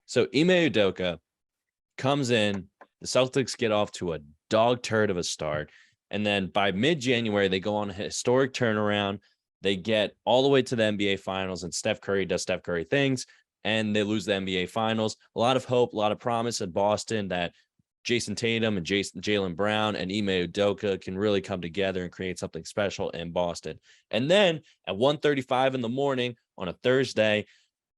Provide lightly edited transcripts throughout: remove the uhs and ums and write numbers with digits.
So Ime Udoka comes in, the Celtics get off to a dog turd of a start. And then by mid-January, they go on a historic turnaround. They get all the way to the NBA Finals, and Steph Curry does Steph Curry things, and they lose the NBA Finals. A lot of hope, a lot of promise in Boston that Jason Tatum and Jaylen Brown and Ime Udoka can really come together and create something special in Boston. And then at 1:35 in the morning on a Thursday,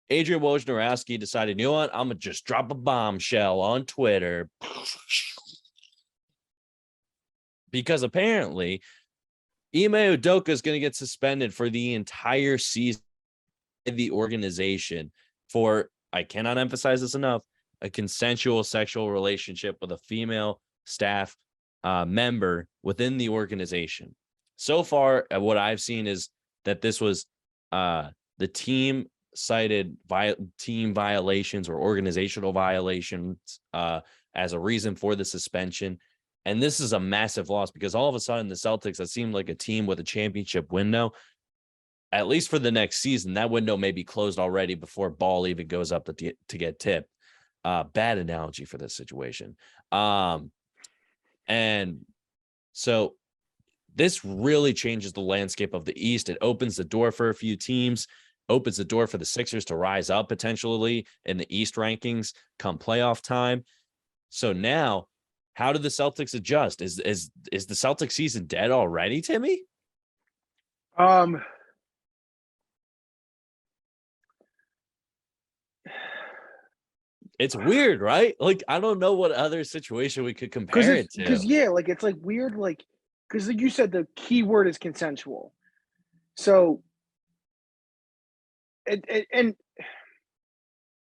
Adrian Wojnarowski decided, you know what, I'm going to just drop a bombshell on Twitter. Because apparently Ime Udoka is going to get suspended for the entire season of the organization for, I cannot emphasize this enough, a consensual sexual relationship with a female staff member within the organization. So far, what I've seen is that this was the team cited team violations or organizational violations as a reason for the suspension. And this is a massive loss because all of a sudden the Celtics, that seemed like a team with a championship window, at least for the next season, that window may be closed already before ball even goes up to get tipped. Bad analogy for this situation. And so this really changes the landscape of the East. It opens the door for a few teams, opens the door for the Sixers to rise up potentially in the East rankings come playoff time. So now, how do the Celtics adjust? Is the Celtics season dead already, Timmy? It's weird, right? Like, I don't know what other situation we could compare it to. Because yeah, like it's like weird, like because like you said, the key word is consensual. So, and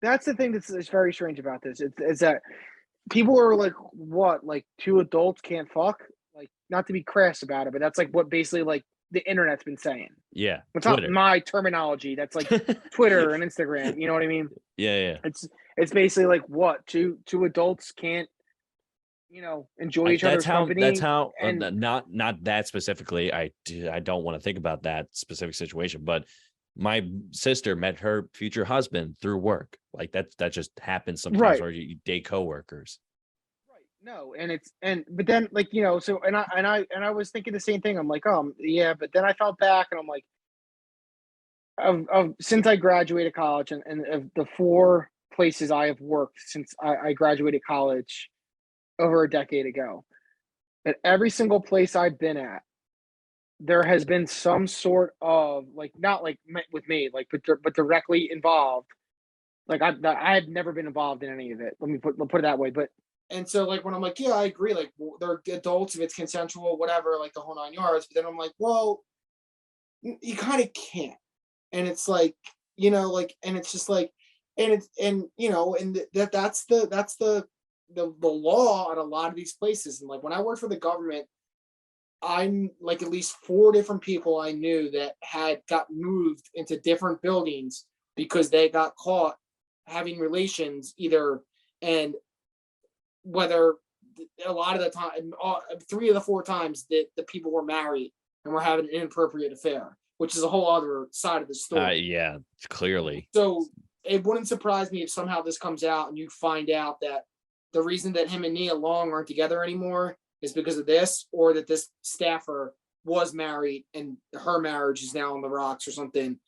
that's the thing that's very strange about this. It's that people are like, what, like two adults can't fuck? Like, not to be crass about it, but that's like what basically like the internet's been saying. Yeah, It's Twitter. not my terminology. That's like Twitter and Instagram. You know what I mean? Yeah. It's basically like what two adults can't, enjoy each other's company. That's how. And Not that specifically. I don't want to think about that specific situation, but my sister met her future husband through work. Like that just happens sometimes, right. or you date coworkers. Right. No, but then like so I was thinking the same thing. I'm like, yeah, but then I felt back and I'm like, of since I graduated college and of the four places I have worked since I graduated college over a decade ago, at every single place I've been at, there has been some sort of like not like with me like but directly involved. Like I had never been involved in any of it. Let me put it that way. But and so like when I'm like, yeah, I agree. Like they're adults if it's consensual, whatever, like the whole 9 yards. But then I'm like, well, you kind of can't. And it's like, like, and it's just like, and it's and that's the law at a lot of these places. And like when I worked for the government, I'm like at least four different people I knew that had got moved into different buildings because they got caught having relations either, and whether a lot of the time, 3 of the 4 times that the people were married and were having an inappropriate affair, which is a whole other side of the story. Yeah, clearly. So it wouldn't surprise me if somehow this comes out and you find out that the reason that him and Nia Long aren't together anymore is because of this, or that this staffer was married and her marriage is now on the rocks or something.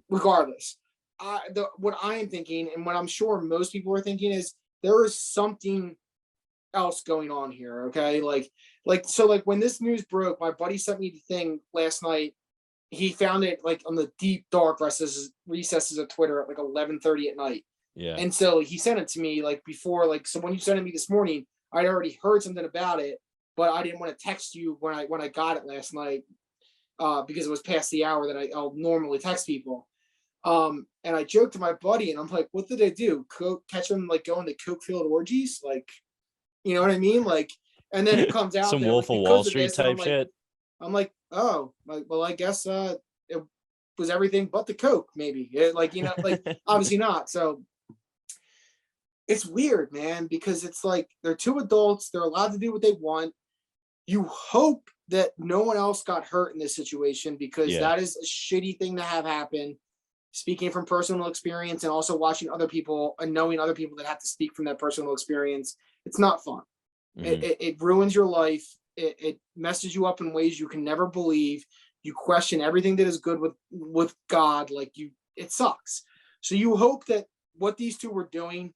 Regardless, what I am thinking and what I'm sure most people are thinking is there is something else going on here. Okay. So when this news broke, my buddy sent me the thing last night. He found it like on the deep dark recesses of Twitter at like 11:30 at night. Yeah. And so he sent it to me like before, like, so when you sent it to me this morning, I'd already heard something about it, but I didn't want to text you when I got it last night because it was past the hour that I'll normally text people. And I joked to my buddy and I'm like, what did they do? Catch them like going to coke-filled orgies? Like, you know what I mean? Like, and then it comes out some Wolf of Wall Street type shit. I'm like, oh, well, I guess it was everything but the coke, maybe. Like obviously not. So it's weird, man, because it's like they're two adults. They're allowed to do what they want. You hope that no one else got hurt in this situation because that is a shitty thing to have happen. speaking from personal experience and also watching other people and knowing other people that have to speak from that personal experience, it's not fun. Mhm. It ruins your life. It messes you up in ways you can never believe. You question everything that is good with God. Like it sucks. So you hope that what these two were doing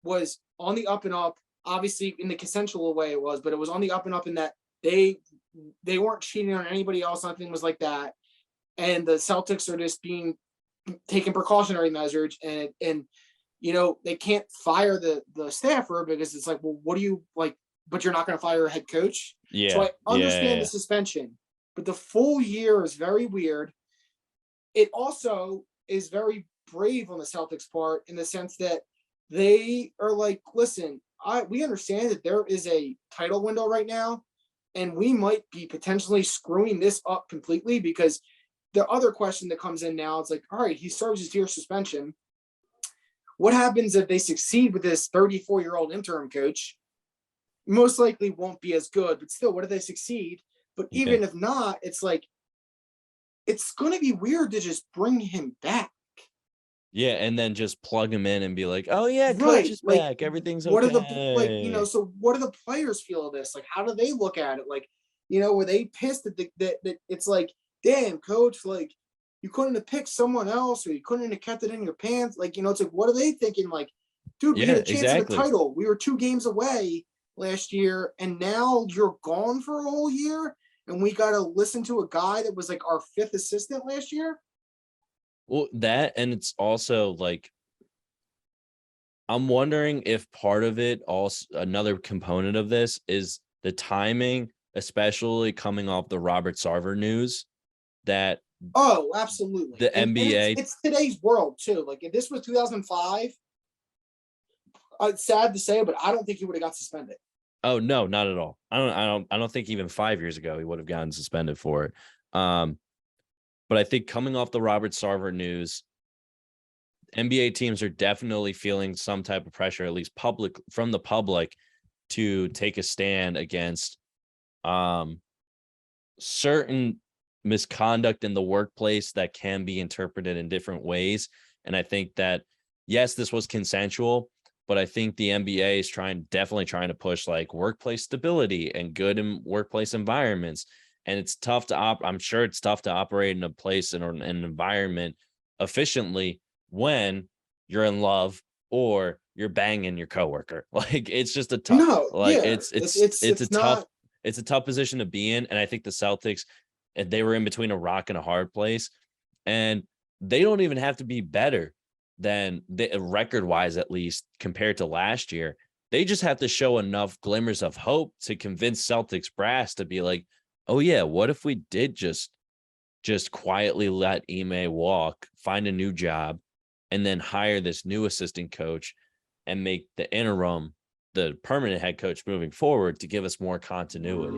was on the up and up. Obviously, in the consensual way it was, but it was on the up and up in that they weren't cheating on anybody else. Nothing was like that. And the Celtics are just being taking precautionary measures, and they can't fire the staffer because it's like, well, what do you like? But you're not going to fire a head coach. So Yeah. I Yeah. understand the Yeah. suspension, but the full year is very weird. It also is very brave on the Celtics part in the sense that they are like, listen, we understand that there is a title window right now, and we might be potentially screwing this up completely because the other question that comes in now, it's like, all right, he serves his year suspension. What happens if they succeed with this 34-year-old interim coach? Most likely won't be as good, but still, what if they succeed? But Yeah. even if not, it's like, it's going to be weird to just bring him back. Yeah, and then just plug him in and be like, "Oh yeah, coach Right. is Like, back. Everything's what are okay." so what do the players feel of this? Like, how do they look at it? Like, were they pissed that it's like, damn, coach, like, you couldn't have picked someone else or you couldn't have kept it in your pants? Like, it's like, what are they thinking? Like, dude, we had Yeah, a chance at a exactly. title. We were 2 games away last year, and now you're gone for a whole year, and we got to listen to a guy that was like our fifth assistant last year. Well, that, and it's also like, I'm wondering if part of it, also another component of this, is the timing, especially coming off the Robert Sarver news that Oh, absolutely. the And it's NBA. it's today's world too. Like if this was 2005, it's sad to say, but I don't think he would have got suspended. Oh no, not at all. I don't think even 5 years ago he would have gotten suspended for it. But I think coming off the Robert Sarver news, NBA teams are definitely feeling some type of pressure, at least from the public, to take a stand against certain misconduct in the workplace that can be interpreted in different ways. And I think that, yes, this was consensual, but I think the NBA is definitely trying to push like workplace stability and good in workplace environments. And it's tough I'm sure it's tough to operate in a place and an environment efficiently when you're in love or you're banging your coworker. Like it's just a tough, No, like yeah, it's a it's tough, not. it's a tough position to be in. And I think the Celtics, they were in between a rock and a hard place. And they don't even have to be better than the record wise, at least compared to last year. They just have to show enough glimmers of hope to convince Celtics brass to be like, oh yeah, what if we did just quietly let Ime walk, find a new job, and then hire this new assistant coach and make the interim the permanent head coach moving forward to give us more continuity.